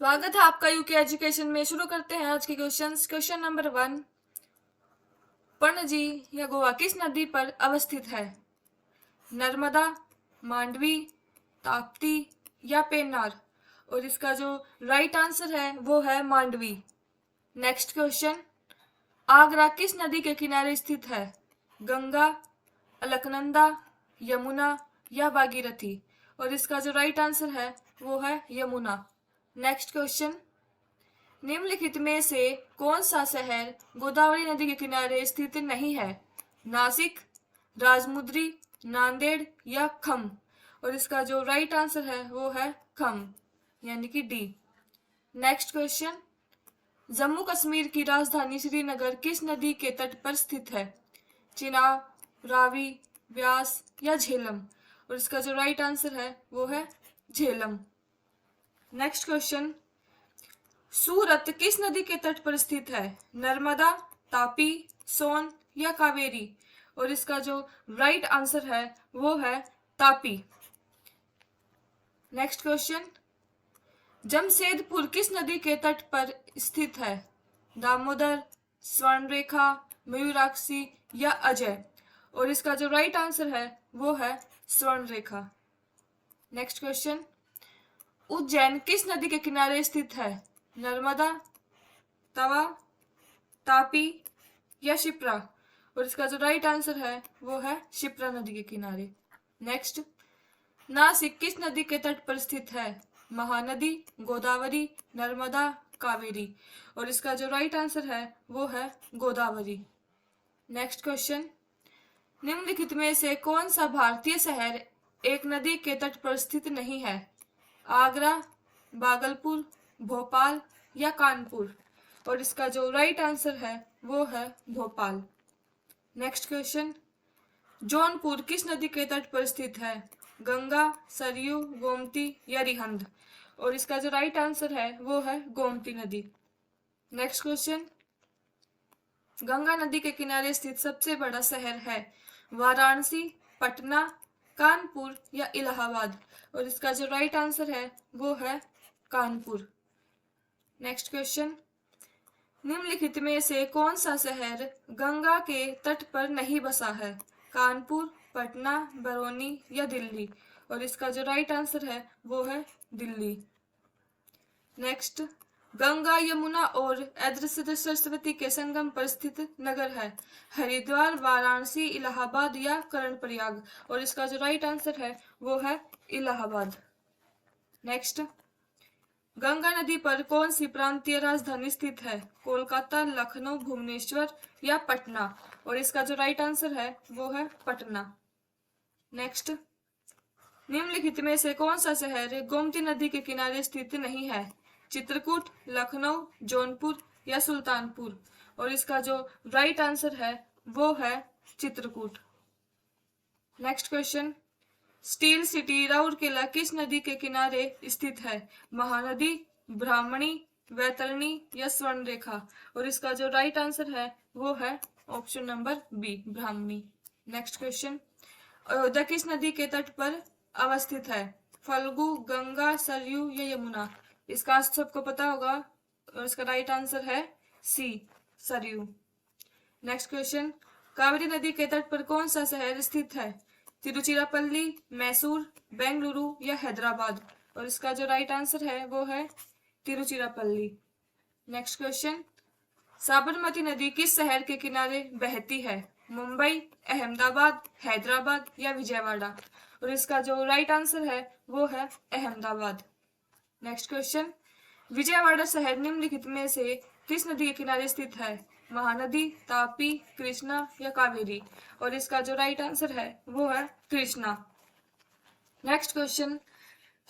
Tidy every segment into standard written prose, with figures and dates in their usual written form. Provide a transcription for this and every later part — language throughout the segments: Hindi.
स्वागत है आपका यूके एजुकेशन में। शुरू करते हैं आज के क्वेश्चंस। क्वेश्चन नंबर 1, पणजी या गोवा किस नदी पर अवस्थित है? नर्मदा, मांडवी, ताप्ती या पेन्नार? और इसका जो राइट आंसर है वो है मांडवी। नेक्स्ट क्वेश्चन, आगरा किस नदी के किनारे स्थित है? गंगा, अलकनंदा, यमुना या भागीरथी? और इसका जो राइट आंसर है वो है यमुना। नेक्स्ट क्वेश्चन, निम्नलिखित में से कौन सा शहर गोदावरी नदी के किनारे स्थित नहीं है? नासिक, राजमुंद्री, नांदेड़ या खम? और इसका जो राइट आंसर है वो है खम, यानी कि D. Next question, Jammu Kashmir की राजधानी श्रीनगर किस नदी के तट पर स्थित है? चिनाब, रावी, व्यास या झेलम? और इसका जो राइट आंसर है वो है झेलम। नेक्स्ट क्वेश्चन, सूरत किस नदी के तट पर स्थित है? नर्मदा, तापी, सोन या कावेरी? और इसका जो राइट आंसर है वो है तापी। नेक्स्ट क्वेश्चन, जमशेदपुर किस नदी के तट पर स्थित है? दामोदर, स्वर्णरेखा, मयूराक्षी या अजय? और इसका जो राइट आंसर है वो है स्वर्णरेखा। नेक्स्ट क्वेश्चन, उज्जैन किस नदी के किनारे स्थित है? नर्मदा, तवा, तापी या शिप्रा? और इसका जो राइट आंसर है वो है शिप्रा नदी के किनारे। नेक्स्ट, नासिक किस नदी के तट पर स्थित है? महानदी, गोदावरी, नर्मदा, कावेरी? और इसका जो राइट आंसर है वो है गोदावरी। नेक्स्ट क्वेश्चन, निम्नलिखित में से कौन सा भारतीय शहर एक नदी के तट पर स्थित नहीं है? आगरा, भागलपुर, भोपाल या कानपुर? और इसका जो राइट आंसर है वो है भोपाल। नेक्स्ट क्वेश्चन, जौनपुर किस नदी के तट पर स्थित है? गंगा, सरयू, गोमती या रिहंद? और इसका जो राइट आंसर है वो है गोमती नदी। नेक्स्ट क्वेश्चन, गंगा नदी के किनारे स्थित सबसे बड़ा शहर है? वाराणसी, पटना, कानपुर या इलाहाबाद? और इसका जो राइट आंसर है वो है कानपुर। नेक्स्ट क्वेश्चन, निम्नलिखित में से कौन सा शहर गंगा के तट पर नहीं बसा है? कानपुर, पटना, बरौनी या दिल्ली? और इसका जो राइट आंसर है वो है दिल्ली। नेक्स्ट, गंगा, यमुना और अदृश्य सरस्वती के संगम पर स्थित नगर है? हरिद्वार, वाराणसी, इलाहाबाद या कर्णप्रयाग? और इसका जो राइट आंसर है वो है इलाहाबाद। नेक्स्ट, गंगा नदी पर कौन सी प्रांतीय राजधानी स्थित है? कोलकाता, लखनऊ, भुवनेश्वर या पटना? और इसका जो राइट आंसर है वो है पटना। नेक्स्ट, निम्नलिखित में से कौन सा शहर गोमती नदी के किनारे स्थित नहीं है? चित्रकूट, लखनऊ, जौनपुर या सुल्तानपुर? और इसका जो राइट आंसर है वो है Chitrakoot. Next question, steel city Rourkela किस नदी के किनारे स्थित है? महानदी, ब्राह्मणी, वैतरणी या स्वर्णरेखा? और इसका जो राइट आंसर है वो है ऑप्शन नंबर बी, ब्राह्मणी। नेक्स्ट क्वेश्चन, अयोध्या किस नदी के तट पर अवस्थित है? फल्गु, गंगा, सरयू या यमुना? इसका आंसर सबको पता होगा और इसका राइट आंसर है सी, सरयू। नेक्स्ट क्वेश्चन, कावेरी नदी के तट पर कौन सा शहर स्थित है? तिरुचिरापल्ली, मैसूर, बेंगलुरु या हैदराबाद? और इसका जो राइट आंसर है वो है तिरुचिरापल्ली। नेक्स्ट क्वेश्चन, साबरमती नदी किस शहर के किनारे बहती है? मुंबई, अहमदाबाद, हैदराबाद या विजयवाड़ा? और इसका जो राइट आंसर है वो है अहमदाबाद। नेक्स्ट क्वेश्चन, विजयवाड़ा शहर निम्नलिखित में से किस नदी के किनारे स्थित है? महानदी, तापी, कृष्णा या कावेरी? और इसका जो राइट आंसर है वो है कृष्णा। नेक्स्ट क्वेश्चन,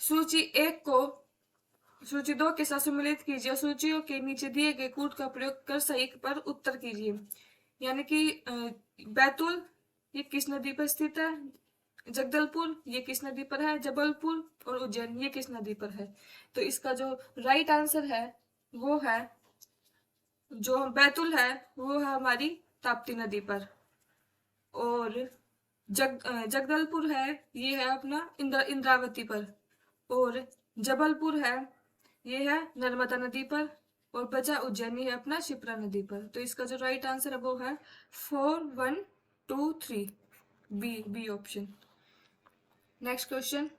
सूची 1 को सूची 2 के साथ सम्मिलित कीजिए। सूचियों के नीचे दिए गए कूट का प्रयोग कर सही पर उत्तर कीजिए। यानी कि बैतूल ये किस नदी पर स्थित है? जगदलपुर ये किस नदी पर है? जबलपुर और उज्जैन ये किस नदी पर है? तो इसका जो राइट आंसर है वो है, जो बैतूल है वो है हमारी ताप्ती नदी पर, और जगदलपुर है ये है अपना इंद्रावती पर, और जबलपुर है ये है नर्मदा नदी पर, और बचा उज्जैनी है अपना शिप्रा नदी पर। तो इसका जो राइट आंसर है वो है 4, 1, 2, 3, बी ऑप्शन। नेक्स्ट क्वेश्चन,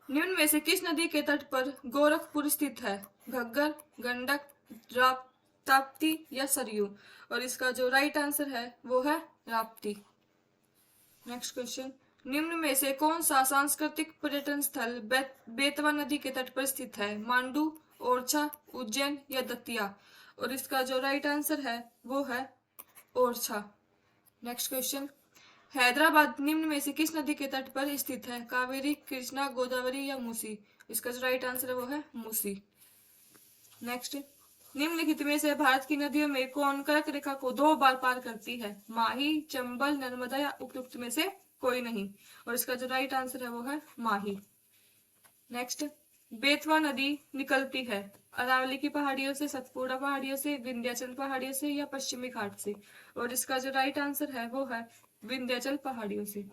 निम्न में से किस नदी के तट पर गोरखपुर स्थित है? घग्गर, गंडक, ताप्ती या सरयू? और इसका जो राइट आंसर है वो है राप्ती। नेक्स्ट क्वेश्चन, निम्न में से कौन सा सांस्कृतिक पर्यटन स्थल बेतवा नदी के तट पर स्थित है? मांडू, ओरछा, उज्जैन या दतिया? और इसका जो राइट आंसर है वो है ओरछा। नेक्स्ट क्वेश्चन, हैदराबाद निम्न में से किस नदी के तट पर स्थित है? कावेरी, कृष्णा, गोदावरी या मूसी? इसका जो राइट आंसर है वो है मूसी। नेक्स्ट, निम्नलिखित में से भारत की नदियों में कौन कर्क रेखा को 2 बार पार करती है? माही, चंबल, नर्मदा या उपयुक्त में से कोई नहीं? और इसका जो राइट आंसर है वो है माही। नेक्स्ट, बेतवा नदी निकलती है अरावली की पहाड़ियों से, सतपुड़ा पहाड़ियों से, विंध्याचल पहाड़ियों से या पश्चिमी घाट से? और इसका जो राइट आंसर है वो है विंध्याचल पहाड़ियों से।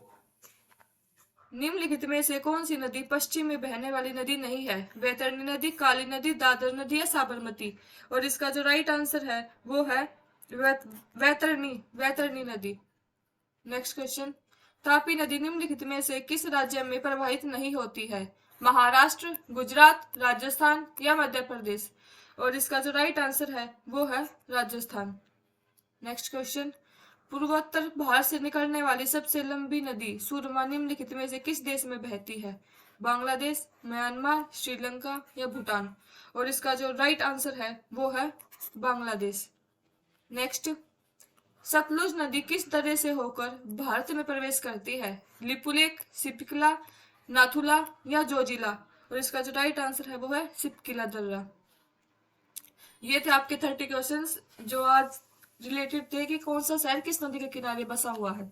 निम्नलिखित में से कौन सी नदी पश्चिम में बहने वाली नदी नहीं है? वैतरणी नदी, काली नदी, दादर नदी या साबरमती? और इसका जो राइट आंसर है वो है वैतरणी नदी। नेक्स्ट क्वेश्चन, तापी नदी निम्नलिखित में से किस राज्य में प्रवाहित नहीं होती है? महाराष्ट्र, गुजरात, राजस्थान या मध्य प्रदेश? और इसका जो राइट आंसर है वो है राजस्थान। नेक्स्ट क्वेश्चन, पूर्वोत्तर भारत से निकलने वाली सबसे लंबी नदी सुरमा निम्नलिखित में से किस देश में बहती है? बांग्लादेश, म्यांमार, श्रीलंका या भूटान? और इसका जो राइट आंसर है वो है बांग्लादेश। नेक्स्ट, सतलुज नदी किस दर्रे से होकर भारत में प्रवेश करती है? लिपुलेख, सिपकिला, नाथुला या जोजिला? और इसका जो राइट आंसर है वो है सिपकिला दर्रा। ये थे आपके 30 क्वेश्चंस जो आज रिलेटेड थे कि कौन सा शहर किस नदी के किनारे बसा हुआ है।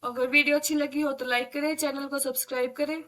अगर वीडियो अच्छी लगी हो तो लाइक करें, चैनल को सब्सक्राइब करें।